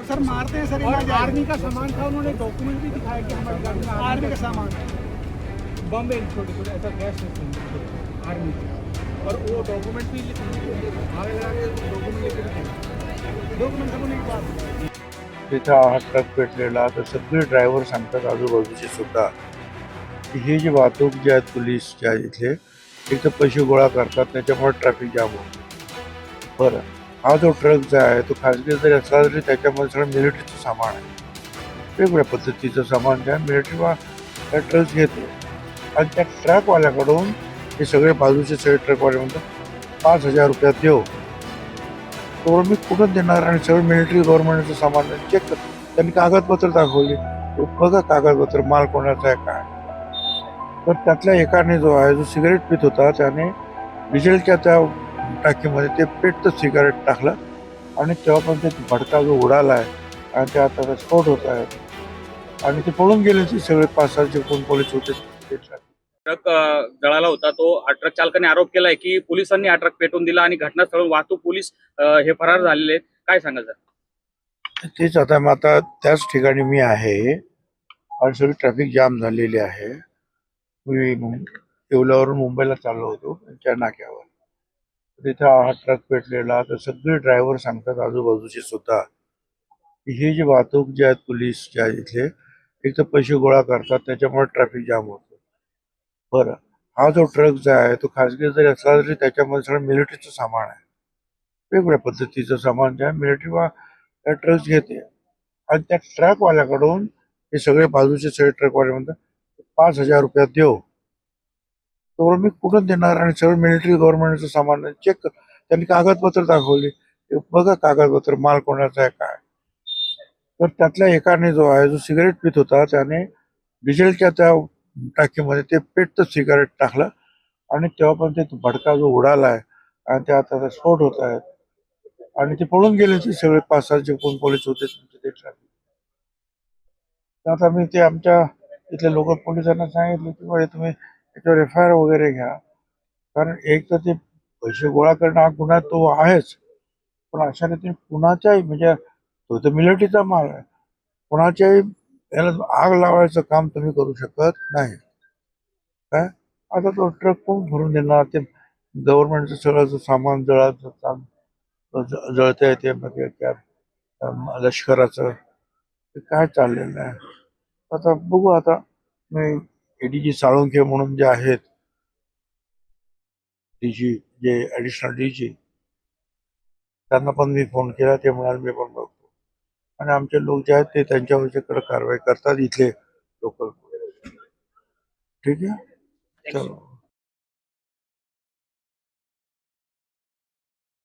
Sir मारते हैं sir, और आर्मी का सामान था, उन्होंने डॉक्यूमेंट भी दिखाया कि हमारी गाड़ी में आर्मी का सामान। बम है, छोटे छोटे ऐसा गैस आर्मी के, और वो डॉक्यूमेंट भी आगे लगा के डॉक्यूमेंट लेके भी डॉक्युमेंट सबूत की बात। तिथं हा ट्रक पेटलेला तर सगळे ड्रायव्हर सांगतात आजूबाजूचे सुद्धा की हे जे वाहतूक जे आहेत पोलीस जे आहेत इथले एक तर पैसे गोळा करतात, त्याच्यामुळे ट्रॅफिक जाम होतं. बरं, हा जो ट्रक जो आहे तो खाजगी जरी असला तरी त्याच्यामध्ये सगळं मिलिटरीचं सामान आहे, वेगवेगळ्या पद्धतीचं सामान जे आहे मिलिटरी त्या ट्रक घेते आणि त्या ट्रकवाल्याकडून हे सगळे बाजूचे सगळे ट्रकवाले म्हणतात 5,000 रुपयात देऊ. तर मी कुठं देणार आणि सगळं मिलिटरी गव्हर्नमेंटचं सामान चेक कर. त्यांनी कागदपत्र दाखवली, बघा कागदपत्र माल कोणाचा आहे काय. तर त्यातल्या एकाने जो आहे जो सिगारेट पित होता त्याने डिझेलच्या त्या टाकीमध्ये ते पेटतं सिगारेट टाकलं आणि तेव्हा पण ते भडका जो उडाला आहे आणि ते आता स्फोट होत आहे आणि ते पळून गेले ते सगळे 5-6 जे कोण पोलीस होते ते. ट्रक जळाला होता. तो ट्रक चालकाने आरोप केलाय की पोलिसांनी हा ट्रक पेटवून दिला आणि घटनास्थळून वाहतूक पोलीस हे फरार झालेले आहेत. काय सांगाल सर? तेच आता त्याच ठिकाणी मी आहे आणि सगळी ट्रॅफिक जाम झालेली आहे. मी येवल्यावरून मुंबईला चाललो होतो त्या नाक्यावर. तिथं हा ट्रक पेटलेला तर सगळे ड्रायव्हर सांगतात आजूबाजूचे सुद्धा की हे जे वाहतूक जे आहेत पोलीस जे आहेत इथले एक तर पैसे गोळा करतात, त्याच्यामुळे ट्रॅफिक जाम होतं. बरं, हा जो ट्रक जो आहे तो खाजगी जरी असला तरी त्याच्यामध्ये सगळं मिलिटरीचं सामान आहे, वेगवेगळ्या पद्धतीचं सामान जे आहे मिलिटरी त्या ट्रक घेते आणि त्या ट्रकवाल्याकडून हे सगळे बाजूचे सगळे ट्रकवाले म्हणतात 5,000 रुपयात देऊ. तर मी कुठं देणार आणि सगळं मिलिटरी गव्हर्नमेंटचं सामान चेक कर. त्यांनी कागदपत्र दाखवली, बघा कागदपत्र माल कोणाचा आहे काय. तर त्यातल्या एकाने जो आहे जो सिगारेट पित होता त्याने डिझेलच्या त्या टाकीमध्ये ते पेटतं सिगारेट टाकलं आणि तेव्हा पण ते भडका जो उडाला आहे आणि ते आता स्फोट होत आहेत आणि ते पळून गेले ते सगळे 5-6 जे कोण पोलीस होते ते ट्रॅफिक. तर आता मी ते आमच्या इथल्या लोकल पोलिसांना सांगितलं की बाबा तुम्ही याच्यावर FIR वगैरे घ्या, कारण एक तर ते पैसे गोळा करणं हा गुन्हा तो आहेच, पण अशा रीतीने कुणाच्याही म्हणजे तो तर मिलिटरीचा माल आहे, कुणाच्याही याला आग लावायचं काम तुम्ही करू शकत नाही. काय आता तो ट्रक कोण भरून देणार? ते गव्हर्नमेंटचं सगळं जो सामान जळतंय ते लष्कराचं ते काय चाललेलं आहे. आता बघू. आता मी ADG साळुंखे म्हणून जे आहेत DG जे ऍडिशनल DG त्यांना पण मी फोन केला, ते म्हणाले मी पण बघतो आणि आमचे लोक जे आहेत ते त्यांच्यावरच्याकडे कारवाई करतात इथले लोकल. ठीक आहे, चलो.